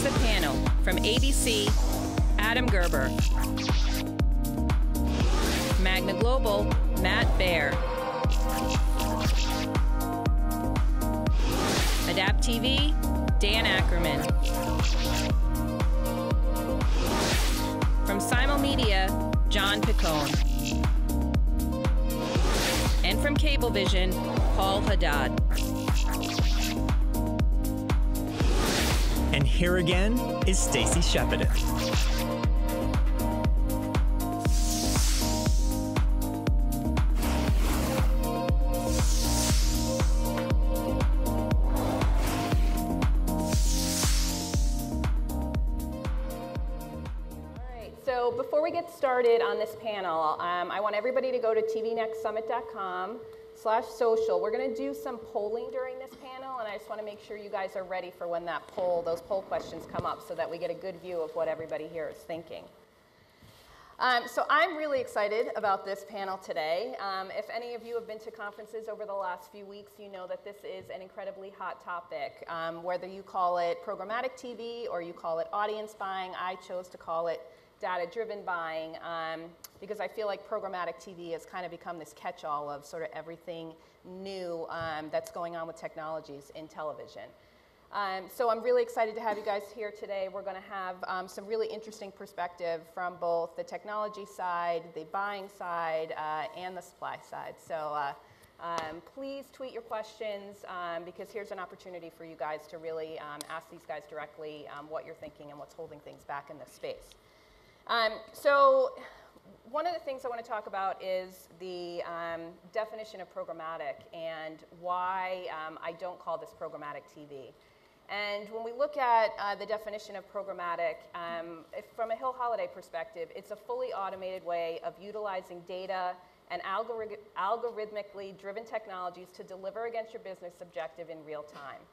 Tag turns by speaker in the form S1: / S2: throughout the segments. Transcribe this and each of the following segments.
S1: Here's the panel from ABC, Adam Gerber. Magna Global, Matt Baer. Adapt TV, Dan Ackerman. From Simulmedia, John Picone. And from Cablevision, Paul Haddad.
S2: And here again is Stacy Shepard.
S1: So before we get started on this panel, I want everybody to go to TVnextSummit.com/social. We're going to do some polling during this panel, and I just want to make sure you guys are ready for when those poll questions come up so that we get a good view of what everybody here is thinking. So I'm really excited about this panel today. If any of you have been to conferences over the last few weeks, you know that this is an incredibly hot topic. Whether you call it programmatic TV or you call it audience buying, I chose to call it data-driven buying because I feel like programmatic TV has kind of become this catch-all of sort of everything new that's going on with technologies in television. So I'm really excited to have you guys here today. We're going to have some really interesting perspective from both the technology side, the buying side, and the supply side. So please tweet your questions because here's an opportunity for you guys to really ask these guys directly what you're thinking and what's holding things back in this space. So one of the things I want to talk about is the definition of programmatic and why I don't call this programmatic TV. And when we look at the definition of programmatic, from a Holliday perspective, it's a fully automated way of utilizing data and algorithmically driven technologies to deliver against your business objective in real time.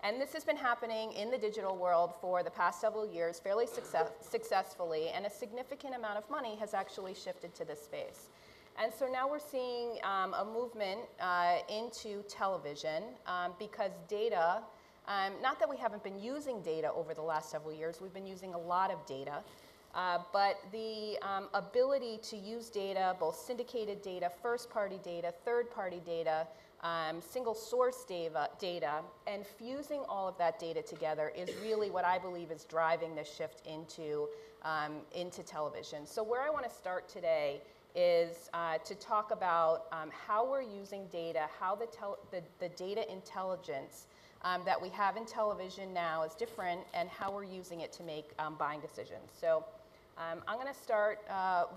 S1: And this has been happening in the digital world for the past several years fairly successfully, and a significant amount of money has actually shifted to this space. And so now we're seeing a movement into television because data, not that we haven't been using data over the last several years, we've been using a lot of data, but the ability to use data, both syndicated data, first-party data, third-party data, single source data, and fusing all of that data together is really what I believe is driving this shift into television. So where I want to start today is to talk about how we're using data, how the data intelligence that we have in television now is different, and how we're using it to make buying decisions. So I'm going to start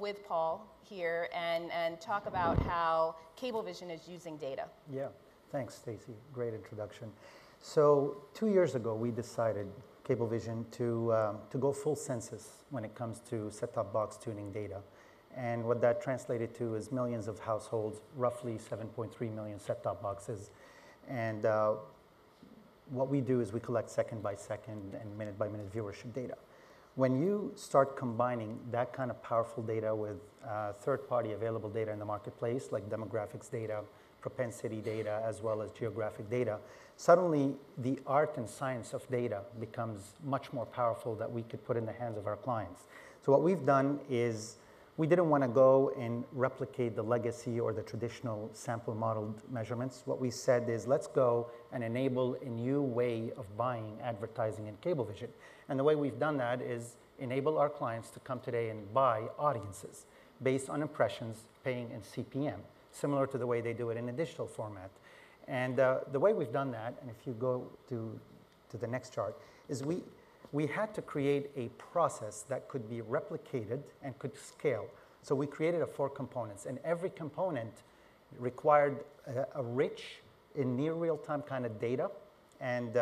S1: with Paul here and talk about how Cablevision is using data.
S3: Yeah, thanks, Stacy. Great introduction. So 2 years ago, we decided, Cablevision, to go full census when it comes to set-top box tuning data. And what that translated to is millions of households, roughly 7.3 million set-top boxes. And what we do is we collect second by second and minute by minute viewership data. When you start combining that kind of powerful data with third-party available data in the marketplace, like demographics data, propensity data, as well as geographic data, suddenly the art and science of data becomes much more powerful that we could put in the hands of our clients. So what we've done is we didn't want to go and replicate the legacy or the traditional sample modeled measurements. What we said is, let's go and enable a new way of buying advertising in Cablevision. And the way we've done that is enable our clients to come today and buy audiences based on impressions, paying in CPM, similar to the way they do it in a digital format. And the way we've done that, and if you go to the next chart, is we had to create a process that could be replicated and could scale. So we created 4 components, and every component required a rich, in near real-time kind of data. And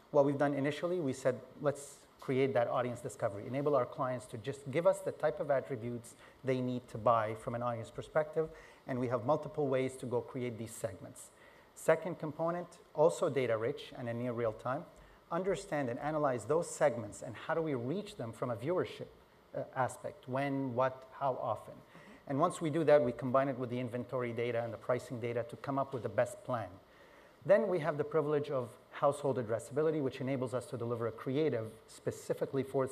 S3: what we've done initially, we said, let's create that audience discovery, enable our clients to just give us the type of attributes they need to buy from an audience perspective, and we have multiple ways to go create these segments. Second component, also data rich and in near real time, understand and analyze those segments and how do we reach them from a viewership aspect, when, what, how often. And once we do that, we combine it with the inventory data and the pricing data to come up with the best plan. Then we have the privilege of household addressability, which enables us to deliver a creative specifically for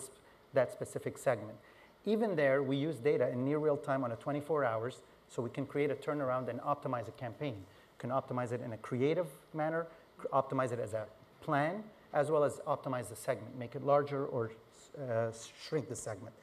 S3: that specific segment. Even there, we use data in near real time on a 24 hours, so we can create a turnaround and optimize a campaign. We can optimize it in a creative manner, optimize it as a plan, as well as optimize the segment, make it larger or shrink the segment.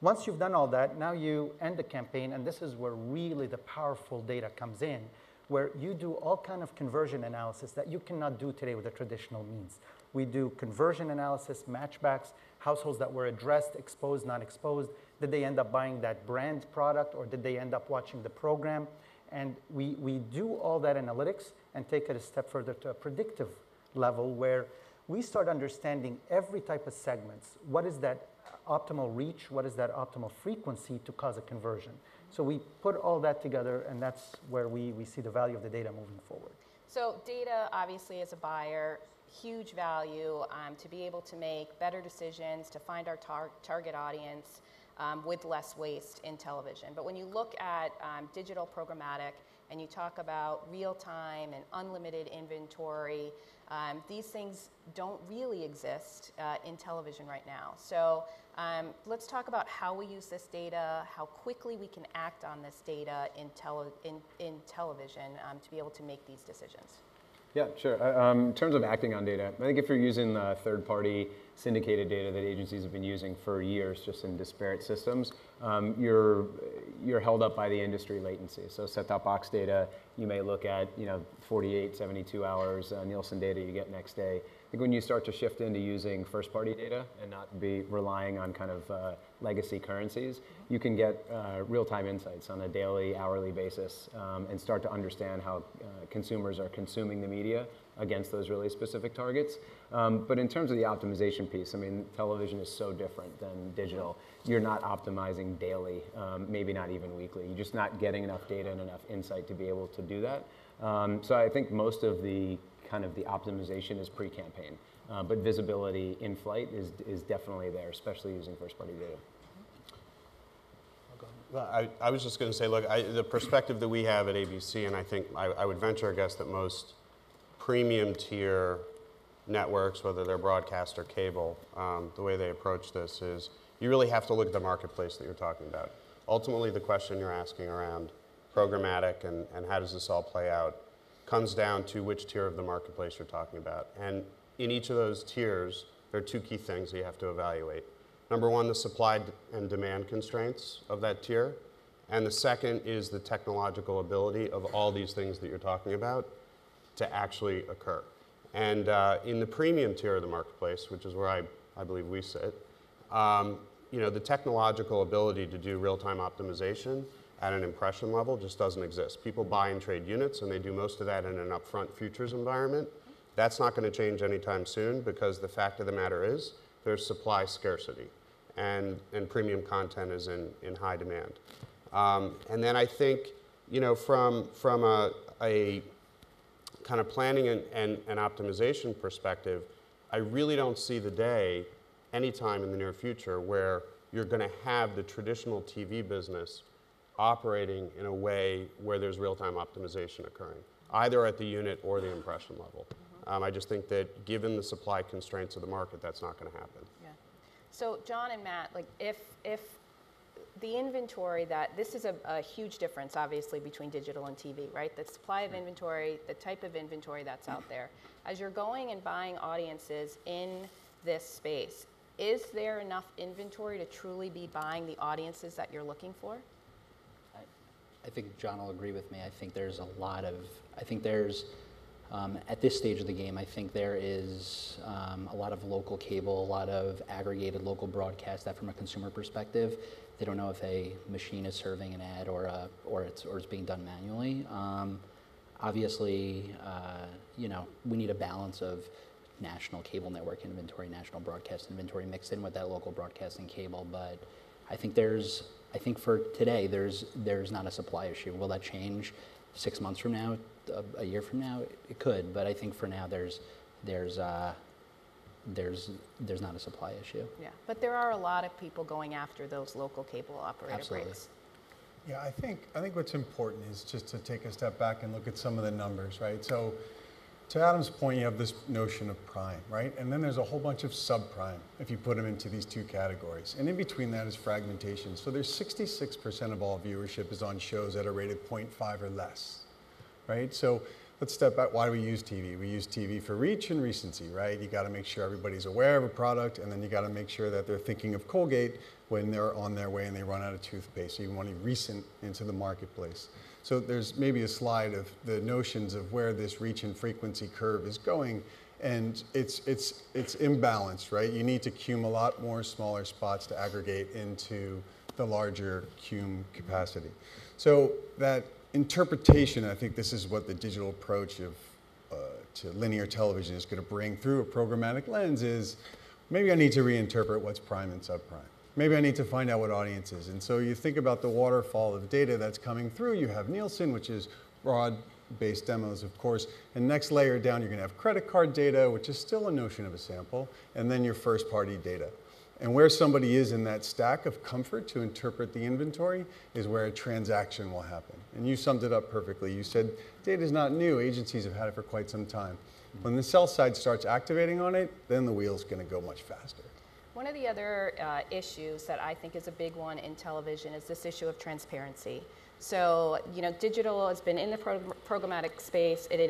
S3: Once you've done all that, now you end the campaign, and this is where really the powerful data comes in, where you do all kind of conversion analysis that you cannot do today with the traditional means. We do conversion analysis, matchbacks, households that were addressed, exposed, not exposed. Did they end up buying that brand product, or did they end up watching the program? And we do all that analytics and take it a step further to a predictive level where we start understanding every type of segments. What is that optimal reach? What is that optimal frequency to cause a conversion? So we put all that together, and that's where we see the value of the data moving forward.
S1: So data, obviously, as a buyer, huge value to be able to make better decisions, to find our target audience with less waste in television. But when you look at digital programmatic and you talk about real time and unlimited inventory, these things don't really exist in television right now. So let's talk about how we use this data, how quickly we can act on this data in television to be able to make these decisions.
S4: Yeah, sure. In terms of acting on data, I think if you're using the third-party syndicated data that agencies have been using for years, just in disparate systems, you're held up by the industry latency. So set-top box data, you may look at 48, 72 hours. Nielsen data you get next day. I think when you start to shift into using first-party data and not be relying on kind of legacy currencies, you can get real-time insights on a daily, hourly basis and start to understand how consumers are consuming the media against those really specific targets. But in terms of the optimization piece, I mean, television is so different than digital. You're not optimizing daily, maybe not even weekly. You're just not getting enough data and enough insight to be able to do that. So I think most of the kind of the optimization is pre-campaign, but visibility in flight is definitely there, especially using first-party data.
S5: Well, I was just going to say, look, the perspective that we have at ABC, and I think I would venture a guess that most premium tier networks, whether they're broadcast or cable, the way they approach this is you really have to look at the marketplace that you're talking about. Ultimately, the question you're asking around programmatic and how does this all play out comes down to which tier of the marketplace you're talking about. And in each of those tiers, there are two key things that you have to evaluate. Number one, the supply and demand constraints of that tier. And the second is the technological ability of all these things that you're talking about to actually occur. And in the premium tier of the marketplace, which is where I believe we sit, the technological ability to do real-time optimization at an impression level just doesn't exist. People buy and trade units, and they do most of that in an upfront futures environment. That's not going to change anytime soon because the fact of the matter is there's supply scarcity, and premium content is in high demand. And then I think, from a kind of planning and optimization perspective, I really don't see the day anytime in the near future where you're going to have the traditional TV business operating in a way where there's real-time optimization occurring, either at the unit or the impression level. I just think that given the supply constraints of the market, that's not going to happen.
S1: Yeah. So John and Matt, like if the inventory this is a huge difference, obviously, between digital and TV, right? The supply of inventory, the type of inventory that's out there. As you're going and buying audiences in this space, is there enough inventory to truly be buying the audiences that you're looking for?
S6: I think John will agree with me. I think there's at this stage of the game, I think there is a lot of local cable, a lot of aggregated local broadcast that from a consumer perspective, they don't know if a machine is serving an ad or it's being done manually. Obviously, we need a balance of national cable network inventory, national broadcast inventory mixed in with that local broadcasting cable. But I think for today, there's not a supply issue. Will that change 6 months from now, a year from now? It could, but I think for now there's not a supply issue.
S1: Yeah, but there are a lot of people going after those local cable operator
S6: Absolutely.
S1: rates.
S7: Yeah, I think what's important is just to take a step back and look at some of the numbers, right? So To Adam's point, you have this notion of prime, right? And then there's a whole bunch of subprime if you put them into these two categories. And in between that is fragmentation. So there's 66% of all viewership is on shows that are rated 0.5 or less, right? So let's step back. Why do we use TV? We use TV for reach and recency, right? You got to make sure everybody's aware of a product, and then you got to make sure that they're thinking of Colgate when they're on their way and they run out of toothpaste. So you want to be recent into the marketplace. So there's maybe a slide of the notions of where this reach and frequency curve is going, and it's imbalanced, right? You need to cume a lot more smaller spots to aggregate into the larger cume capacity. So that interpretation, I think this is what the digital approach of to linear television is going to bring through a programmatic lens is, maybe I need to reinterpret what's prime and subprime. Maybe I need to find out what audience is. And so you think about the waterfall of data that's coming through. You have Nielsen, which is broad-based demos, of course. And next layer down, you're going to have credit card data, which is still a notion of a sample, and then your first-party data. And where somebody is in that stack of comfort to interpret the inventory is where a transaction will happen. And you summed it up perfectly. You said data is not new. Agencies have had it for quite some time. When the sell side starts activating on it, then the wheel's going to go much faster.
S1: One of the other issues that I think is a big one in television is this issue of transparency. So, you know, digital has been in the programmatic space. It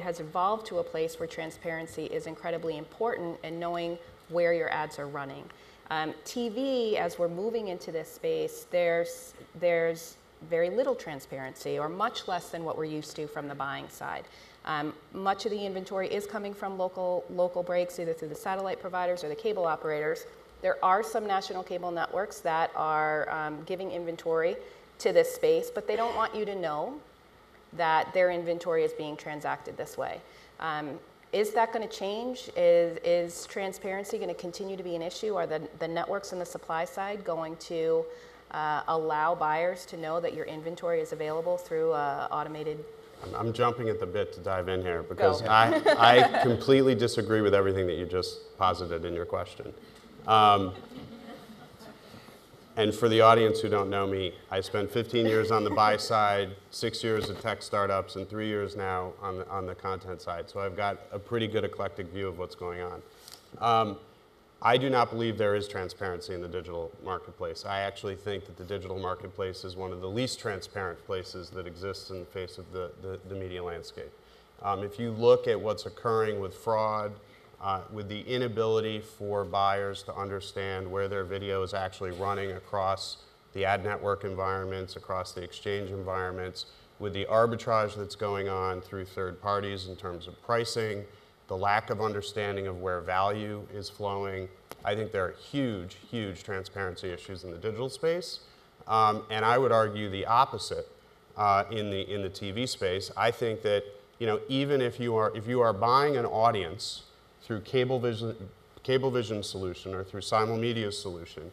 S1: has evolved to a place where transparency is incredibly important and knowing where your ads are running. TV, as we're moving into this space, there's very little transparency, or much less than what we're used to from the buying side. Much of the inventory is coming from local breaks, either through the satellite providers or the cable operators. There are some national cable networks that are giving inventory to this space, but they don't want you to know that their inventory is being transacted this way. Is that going to change? Is transparency going to continue to be an issue? Are the networks on the supply side going to allow buyers to know that your inventory is available through automated?
S5: I'm jumping at the bit to dive in here because I completely disagree with everything that you just posited in your question. And for the audience who don't know me, I spent 15 years on the buy side, 6 years at tech startups, and 3 years now on the content side. So I've got a pretty good eclectic view of what's going on. I do not believe there is transparency in the digital marketplace. I actually think that the digital marketplace is one of the least transparent places that exists in the face of the media landscape. If you look at what's occurring with fraud, with the inability for buyers to understand where their video is actually running across the ad network environments, across the exchange environments, with the arbitrage that's going on through third parties in terms of pricing, the lack of understanding of where value is flowing, I think there are huge, huge transparency issues in the digital space. And I would argue the opposite in the TV space. I think that, you know, even if you are buying an audience through Cablevision solution or through Simulmedia's solution,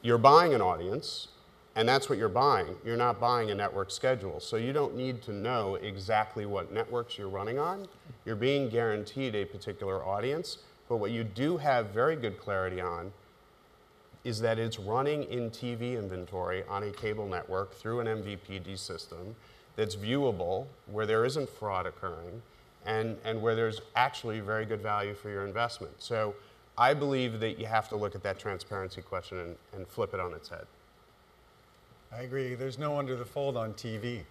S5: you're buying an audience, and that's what you're buying. You're not buying a network schedule. So you don't need to know exactly what networks you're running on. You're being guaranteed a particular audience, but what you do have very good clarity on is that it's running in TV inventory on a cable network through an MVPD system that's viewable, where there isn't fraud occurring, and where there's actually very good value for your investment. So I believe that you have to look at that transparency question and flip it on its head.
S7: I agree. There's no under the fold on TV.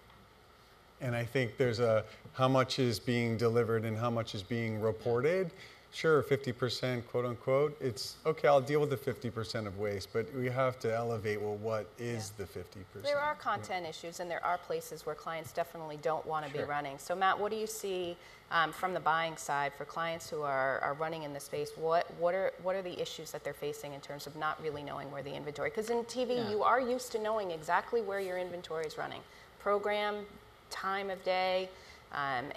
S7: And I think there's how much is being delivered and how much is being reported. Sure, 50%, quote unquote. It's okay, I'll deal with the 50% of waste, but we have to elevate, well, what is the 50%?
S1: There are content issues, and there are places where clients definitely don't want to be running. So Matt, what do you see from the buying side for clients who are running in the space? What are the issues that they're facing in terms of not really knowing where the inventory? Because in TV, you are used to knowing exactly where your inventory is running. Program, time of day, and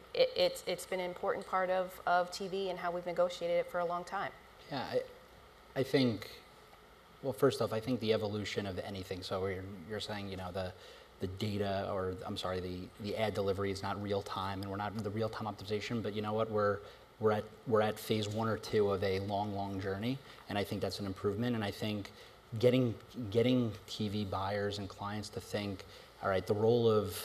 S1: it's been an important part of TV and how we've negotiated it for a long time.
S6: Yeah, I think, well, first off, I think the evolution of anything, so you're saying, you know, the data, or I'm sorry, the ad delivery is not real time, and we're not in the real time optimization, but you know what, we're at phase 1 or 2 of a long journey, and I think that's an improvement. And I think getting TV buyers and clients to think, all right, the role of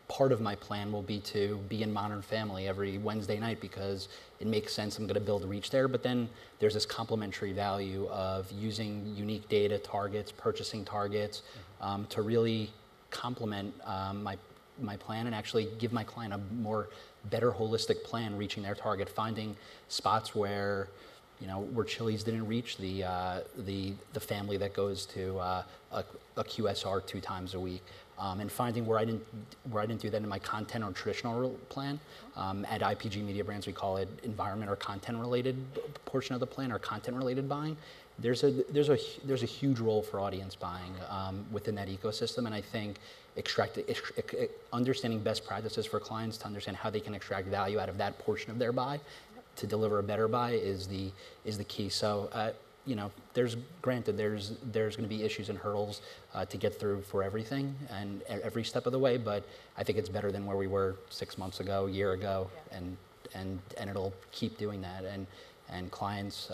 S6: part of my plan will be to be in Modern Family every Wednesday night because it makes sense. I'm going to build reach there. But then there's this complementary value of using unique data targets, purchasing targets, to really complement my plan and actually give my client a better holistic plan, reaching their target, finding spots where where Chili's didn't reach the family that goes to a QSR 2 times a week, and finding where I didn't do that in my content or traditional plan. At IPG Media Brands, we call it environment or content related portion of the plan, or content related buying. There's a huge role for audience buying within that ecosystem, and I think understanding best practices for clients to understand how they can extract value out of that portion of their buy to deliver a better buy is the key. So there's going to be issues and hurdles to get through for everything and every step of the way, but I think it's better than where we were 6 months ago, a year ago, and it'll keep doing that. And clients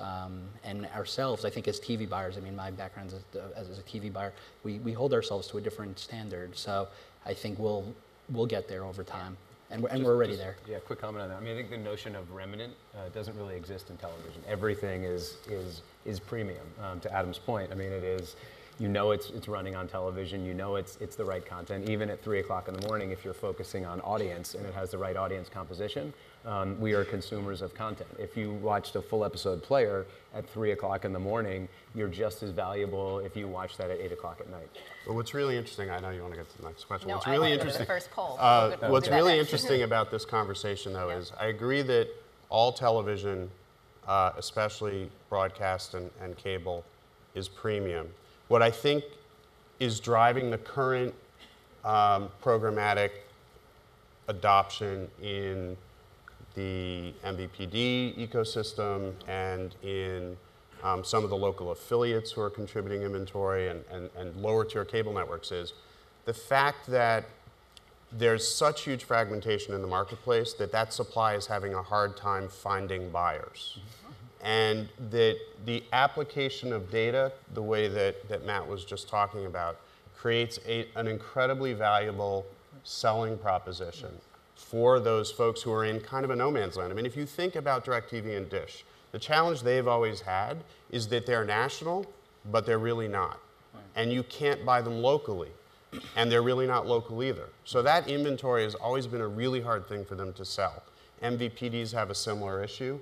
S6: and ourselves, I think as TV buyers, I mean, my background as a TV buyer, we hold ourselves to a different standard. So I think we'll get there over time. And we're already there.
S4: Yeah, quick comment on that. I mean, I think the notion of remnant doesn't really exist in television. Everything is premium. To Adam's point, I mean, it is. It's running on television. It's the right content. Even at 3 o'clock in the morning, if you're focusing on audience and it has the right audience composition, we are consumers of content. If you watched a full episode player at 3 o'clock in the morning, you're just as valuable if you watch that at 8 o'clock at night.
S5: But what's really interesting, I know you want to get to the next question.
S1: No,
S5: what's
S1: I
S5: really
S1: want to go to
S5: interesting,
S1: the first poll.
S5: what's really interesting about this conversation, though, is I agree that all television, especially broadcast and cable, is premium. What I think is driving the current programmatic adoption in the MVPD ecosystem and in some of the local affiliates who are contributing inventory and lower tier cable networks is the fact that there's such huge fragmentation in the marketplace that supply is having a hard time finding buyers. And that the application of data, the way that Matt was just talking about, creates an incredibly valuable selling proposition for those folks who are in kind of a no man's land. I mean, if you think about DirecTV and Dish, the challenge they've always had is that they're national, but they're really not. And you can't buy them locally, and they're really not local either. So that inventory has always been a really hard thing for them to sell. MVPDs have a similar issue.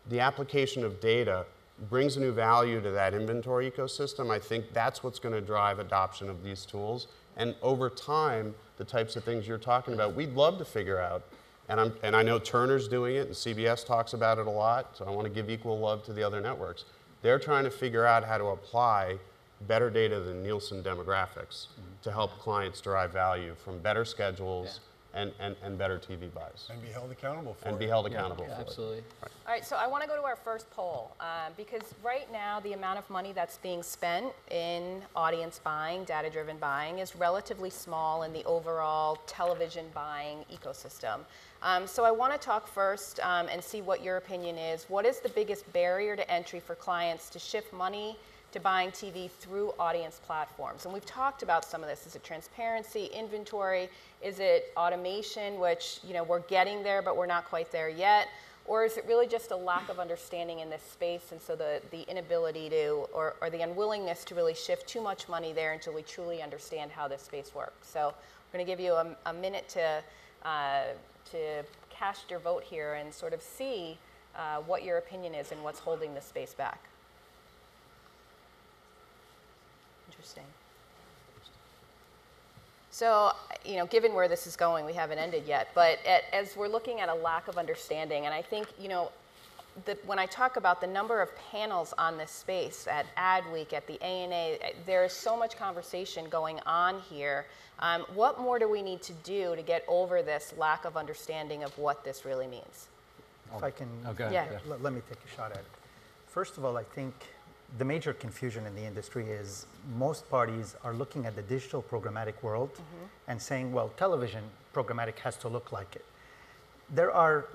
S5: The application of data brings a new value to that inventory ecosystem. I think that's what's going to drive adoption of these tools. And over time, the types of things you're talking about, we'd love to figure out. And I know Turner's doing it, and CBS talks about it a lot, so I want to give equal love to the other networks. They're trying to figure out how to apply better data than Nielsen demographics to help clients derive value from better schedules and better TV buys.
S7: And be held accountable for it.
S5: And be held accountable for it.
S6: Absolutely.
S1: All right, so I want to go to our first poll because right now the amount of money that's being spent in audience buying, data-driven buying, is relatively small in the overall television buying ecosystem. So I want to talk first and see what your opinion is. What is the biggest barrier to entry for clients to shift money to buying TV through audience platforms? And we've talked about some of this. Is it transparency, inventory? Is it automation, which we're getting there, but we're not quite there yet? Or is it really just a lack of understanding in this space, and so the inability to, or the unwillingness to really shift too much money there until we truly understand how this space works? So we're going to give you a minute to cast your vote here and sort of see what your opinion is and what's holding the space back. Interesting. So, given where this is going, we haven't ended yet, but as we're looking at a lack of understanding, and I think, when I talk about the number of panels on this space at Adweek, at the ANA, there is so much conversation going on here. What more do we need to do to get over this lack of understanding of what this really means?
S3: If I can, let me take a shot at it. First of all, I think the major confusion in the industry is most parties are looking at the digital programmatic world and saying, well, television programmatic has to look like it.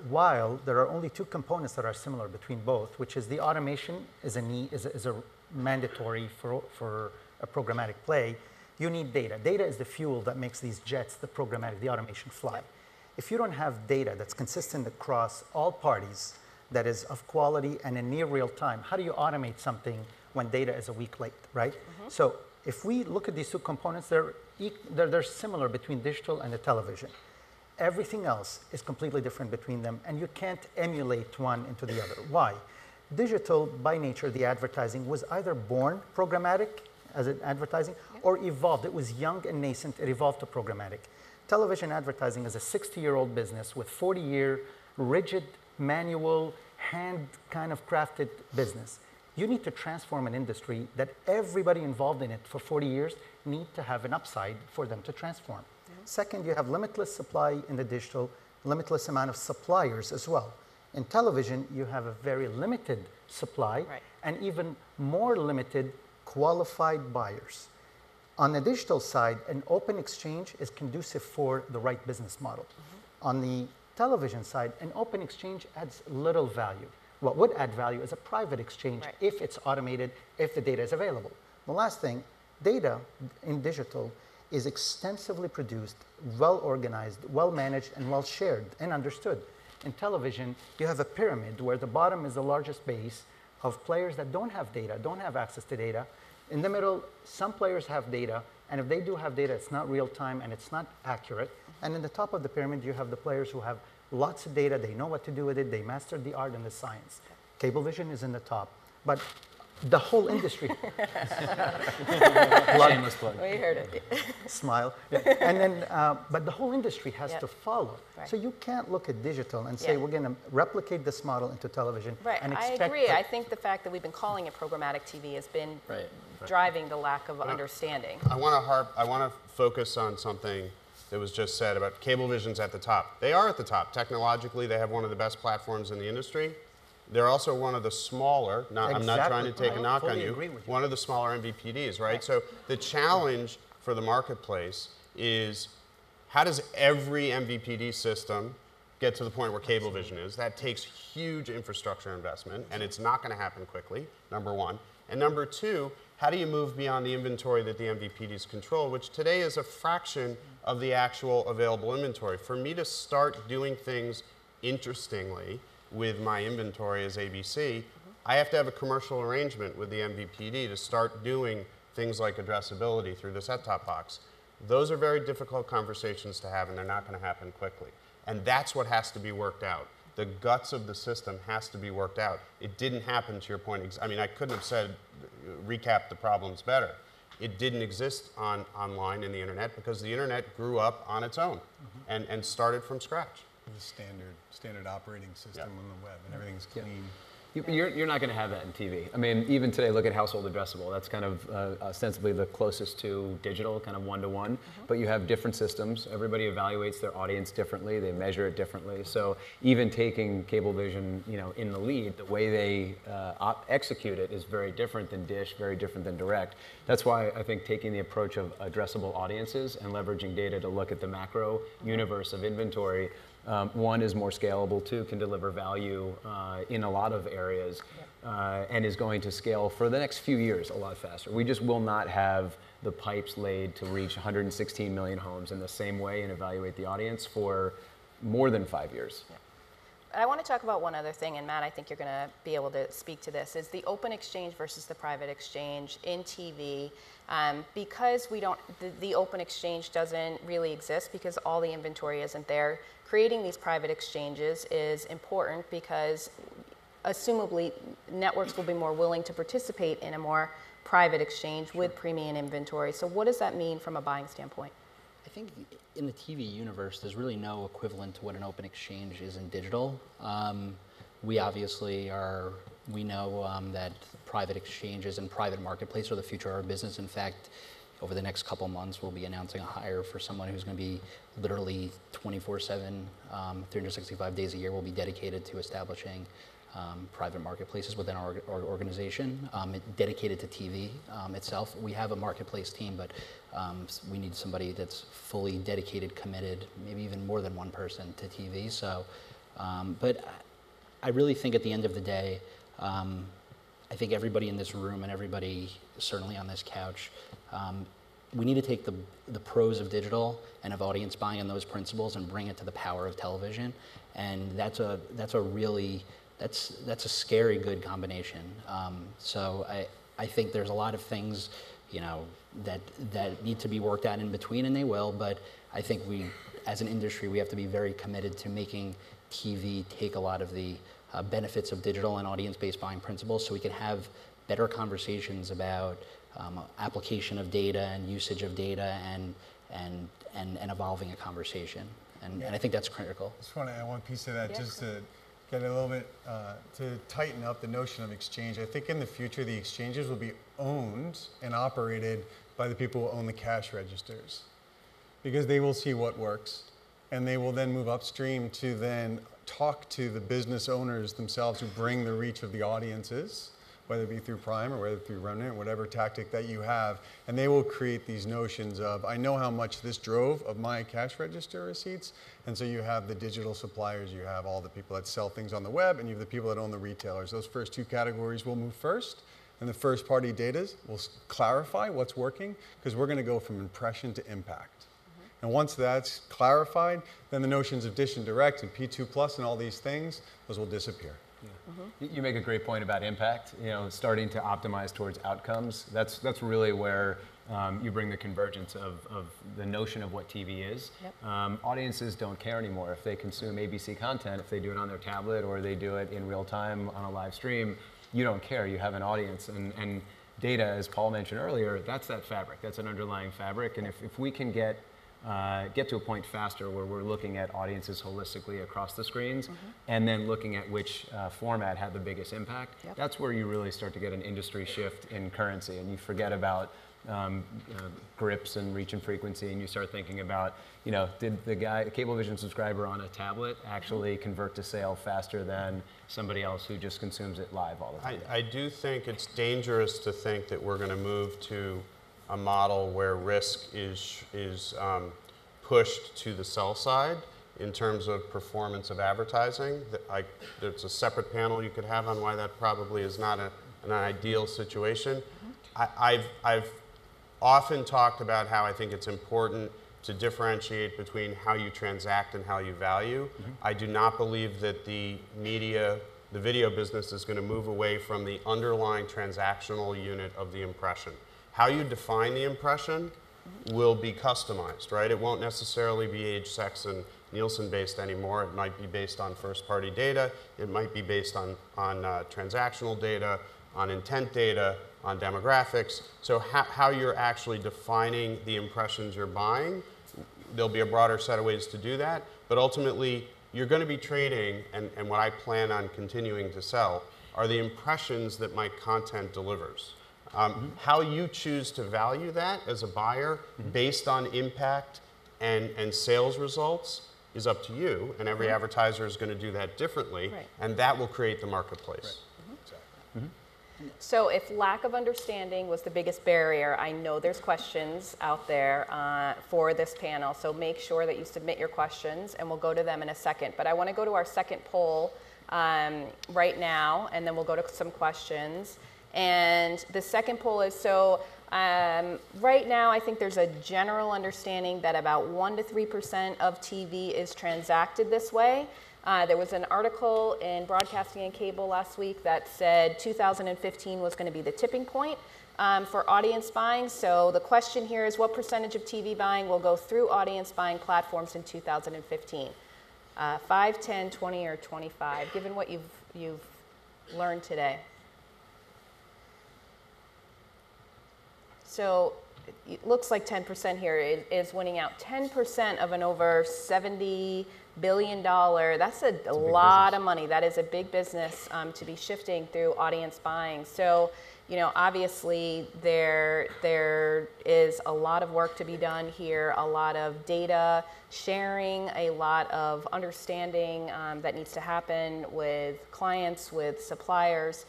S3: While there are only two components that are similar between both, which is the automation is a mandatory for a programmatic play, You need data. Data is the fuel that makes these jets, the programmatic, the automation fly.
S1: Yep.
S3: If you don't have data that's consistent across all parties, that is of quality and in near real time, how do you automate something when data is a week late, right? So if we look at these two components, they're similar between digital and the television. Everything else is completely different between them, and you can't emulate one into the other. Why? Digital, by nature, the advertising was either born programmatic as an advertising or evolved. It was young and nascent, it evolved to programmatic. Television advertising is a 60-year-old business with 40-year rigid, manual, hand kind of crafted business. You need to transform an industry that everybody involved in it for 40 years need to have an upside for them to transform. Second, you have limitless supply in the digital, limitless amount of suppliers as well. In television, you have a very limited supply and even more limited qualified buyers. On the digital side, an open exchange is conducive for the right business model. On the television side, an open exchange adds little value. What would add value is a private exchange if it's automated, if the data is available. The last thing, data in digital is extensively produced, well organized, well managed, and well shared and understood. In television, you have a pyramid where the bottom is the largest base of players that don't have data, don't have access to data. In the middle, some players have data, and if they do have data, it's not real time and it's not accurate. And in the top of the pyramid, you have the players who have lots of data, they know what to do with it, they mastered the art and the science. Cablevision is in the top, but the whole industry.
S6: Shameless plug.
S1: We heard it.
S3: Smile. And then, but the whole industry has to follow. So you can't look at digital and say, we're going to replicate this model into television. And
S1: I
S3: expect
S1: agree. I think the fact that we've been calling it programmatic TV has been driving the lack of understanding.
S5: I want to focus on something that was just said about Cablevision's at the top. They are at the top. Technologically, they have one of the best platforms in the industry. They're also one of the smaller, I'm not trying to take a knock on you, one of the smaller MVPDs, right? So the challenge for the marketplace is how does every MVPD system get to the point where Cablevision is? That takes huge infrastructure investment, and it's not going to happen quickly, number one. And number two, how do you move beyond the inventory that the MVPDs control, which today is a fraction of the actual available inventory? For me to start doing things interestingly with my inventory as ABC, I have to have a commercial arrangement with the MVPD to start doing things like addressability through the set-top box. Those are very difficult conversations to have, and they're not going to happen quickly. And that's what has to be worked out. The guts of the system has to be worked out. It didn't happen, to your point. I mean, I couldn't have said, recap the problems better. It didn't exist online in the internet because the internet grew up on its own and started from scratch.
S7: The standard operating system on the web, and everything's clean.
S4: You're not going to have that in TV. I mean, even today, look at household addressable. That's kind of ostensibly the closest to digital, kind of one-to-one. But you have different systems. Everybody evaluates their audience differently. They measure it differently. So even taking Cablevision, in the lead, the way they execute it is very different than Dish, very different than Direct. That's why I think taking the approach of addressable audiences and leveraging data to look at the macro universe of inventory. One is more scalable, two can deliver value in a lot of areas, and is going to scale for the next few years a lot faster. We just will not have the pipes laid to reach 116 million homes in the same way and evaluate the audience for more than 5 years.
S1: I want to talk about one other thing, and Matt, I think you're going to be able to speak to this, is the open exchange versus the private exchange in TV. Because the open exchange doesn't really exist because all the inventory isn't there, creating these private exchanges is important because assumably networks will be more willing to participate in a more private exchange with premium inventory. So what does that mean from a buying standpoint?
S6: I think in the TV universe, there's really no equivalent to what an open exchange is in digital. We obviously we know that private exchanges and private marketplace are the future of our business. In fact, over the next couple months, we'll be announcing a hire for someone who's going to be literally 24/7, 365 days a year will be dedicated to establishing private marketplaces within our organization, dedicated to TV itself. We have a marketplace team, but we need somebody that's fully dedicated, committed, maybe even more than one person to TV. So, but I really think at the end of the day, I think everybody in this room and everybody certainly on this couch we need to take the pros of digital and of audience buying and those principles and bring it to the power of television. And that's a scary good combination. So I think there's a lot of things, that need to be worked out in between, and they will, but I think we, as an industry, we have to be very committed to making TV take a lot of the benefits of digital and audience-based buying principles, so we can have better conversations about application of data and usage of data and evolving a conversation. And I think that's critical.
S7: I just want to add one piece of that, just to get a little bit, to tighten up the notion of exchange. I think in the future, the exchanges will be owned and operated by the people who own the cash registers, because they will see what works, and they will then move upstream to then talk to the business owners themselves who bring the reach of the audiences, whether it be through Prime or whether through Remnant, whatever tactic that you have, and they will create these notions of, I know how much this drove of my cash register receipts, and so you have the digital suppliers, you have all the people that sell things on the web, and you have the people that own the retailers. Those first two categories will move first, and the first party data will clarify what's working, because we're gonna go from impression to impact. And once that's clarified, then the notions of Dish and Direct and P2 Plus and all these things, those will disappear.
S4: Yeah. You make a great point about impact, starting to optimize towards outcomes. That's really where you bring the convergence of the notion of what TV is.
S1: Yep.
S4: Audiences don't care anymore if they consume ABC content, if they do it on their tablet or they do it in real time on a live stream. You don't care, you have an audience. And data, as Paul mentioned earlier, that's that fabric, that's an underlying fabric. And if we can get to a point faster where we're looking at audiences holistically across the screens, and then looking at which format had the biggest impact.
S1: Yep.
S4: That's where you really start to get an industry shift in currency, and you forget about grips and reach and frequency, and you start thinking about, did the Cablevision subscriber on a tablet actually convert to sale faster than somebody else who just consumes it live all the time?
S5: I do think it's dangerous to think that we're going to move to a model where risk is pushed to the sell side in terms of performance of advertising. There's a separate panel you could have on why that probably is not an ideal situation. I've often talked about how I think it's important to differentiate between how you transact and how you value. I do not believe that the video business is going to move away from the underlying transactional unit of the impression. How you define the impression will be customized, right? It won't necessarily be age, sex, and Nielsen based anymore. It might be based on first party data. It might be based on transactional data, on intent data, on demographics. So how you're actually defining the impressions you're buying, there'll be a broader set of ways to do that. But ultimately, you're going to be trading, and what I plan on continuing to sell, are the impressions that my content delivers. How you choose to value that as a buyer based on impact and sales results is up to you, and every advertiser is going to do that differently,
S1: Right.
S5: and that will create the marketplace.
S7: Exactly.
S1: So if lack of understanding was the biggest barrier, I know there's questions out there for this panel, so make sure that you submit your questions, and we'll go to them in a second. But I want to go to our second poll right now, and then we'll go to some questions. And the second poll is, right now I think there's a general understanding that about 1 to 3% of TV is transacted this way. There was an article in Broadcasting and Cable last week that said 2015 was going to be the tipping point for audience buying. So the question here is, what percentage of TV buying will go through audience buying platforms in 2015? 5, 10, 20, or 25, given what you've learned today. So it looks like 10% here is winning out. 10% of an over $70 billion, that's a lot of money. That is a big business to be shifting through audience buying. So, obviously there is a lot of work to be done here, a lot of data sharing, a lot of understanding that needs to happen with clients, with suppliers.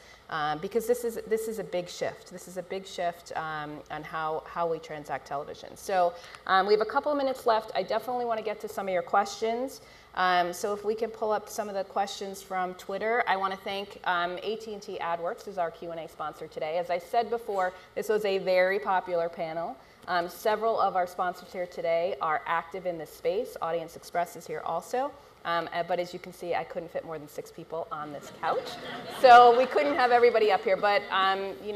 S1: Because this is a big shift. This is a big shift on how we transact television. So we have a couple of minutes left. I definitely want to get to some of your questions. So if we can pull up some of the questions from Twitter. I want to thank AT&T AdWorks as our Q&A sponsor today. As I said before, this was a very popular panel. Several of our sponsors here today are active in this space. Audience Express is here also. But as you can see, I couldn't fit more than 6 people on this couch. So we couldn't have everybody up here. But,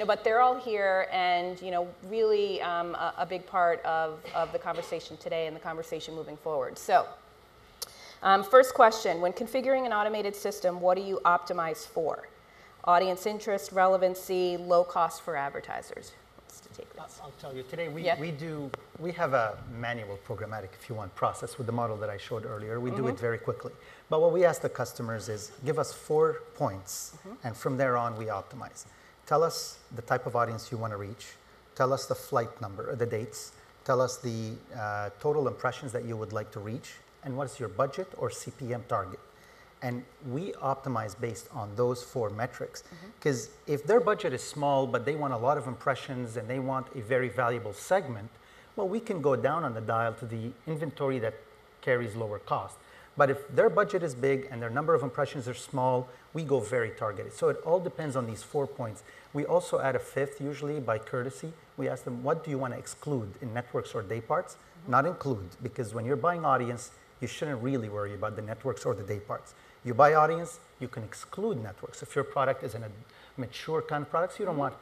S1: but they're all here and, really a big part of the conversation today and the conversation moving forward. So first question, when configuring an automated system, what do you optimize for? Audience interest, relevancy, low cost for advertisers. To take this.
S3: I'll tell you, today we have a manual programmatic, if you want, process with the model that I showed earlier. We do it very quickly. But what we ask the customers is, give us 4 points, and from there on we optimize. Tell us the type of audience you want to reach. Tell us the flight number, or the dates. Tell us the total impressions that you would like to reach, and what is your budget or CPM target. And we optimize based on those 4 metrics. Because if their budget is small, but they want a lot of impressions and they want a very valuable segment, well, we can go down on the dial to the inventory that carries lower cost. But if their budget is big and their number of impressions are small, we go very targeted. So it all depends on these 4 points. We also add a 5th, usually by courtesy. We ask them, what do you want to exclude in networks or day parts? Not include, because when you're buying audience, you shouldn't really worry about the networks or the day parts. You buy audience, you can exclude networks. If your product is in a mature kind of products, you don't want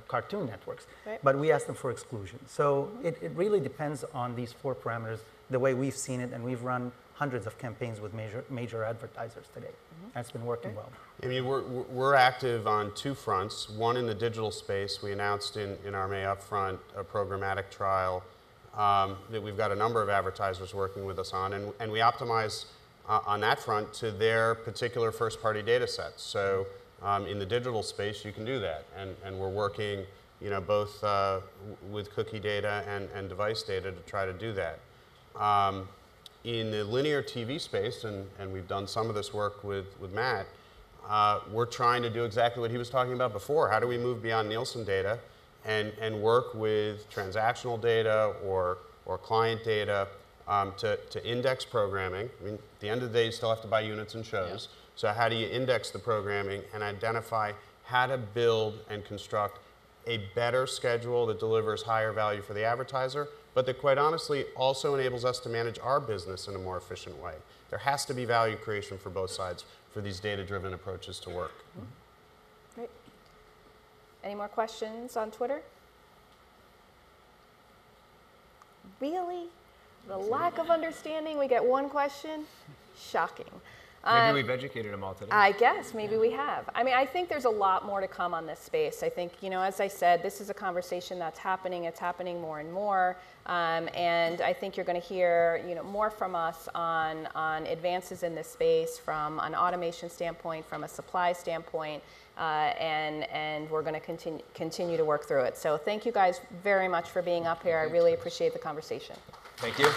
S3: cartoon networks.
S1: Right.
S3: But we ask them for exclusion. So it really depends on these 4 parameters, the way we've seen it, and we've run hundreds of campaigns with major advertisers today. And it's been working well.
S5: I mean, we're active on 2 fronts. One, in the digital space. We announced in our May upfront a programmatic trial that we've got a number of advertisers working with us on, and we optimize on that front to their particular first-party data sets. So in the digital space, you can do that, and we're working, both with cookie data and device data to try to do that. In the linear TV space, and we've done some of this work with Matt, we're trying to do exactly what he was talking about before. How do we move beyond Nielsen data and work with transactional data or client data to index programming? I mean, at the end of the day, you still have to buy units and shows. Yeah. So how do you index the programming and identify how to build and construct a better schedule that delivers higher value for the advertiser, but that quite honestly also enables us to manage our business in a more efficient way? There has to be value creation for both sides for these data-driven approaches to work.
S1: Great. Any more questions on Twitter? Really? The lack of understanding, we get 1 question? Shocking.
S4: Maybe we've educated them all today.
S1: I guess, maybe we have. I mean, I think there's a lot more to come on this space. I think, as I said, this is a conversation that's happening. It's happening more and more. And I think you're going to hear, more from us on advances in this space from an automation standpoint, from a supply standpoint, and we're going to continue to work through it. So thank you guys very much for being up here. I really appreciate the conversation.
S4: Thank you.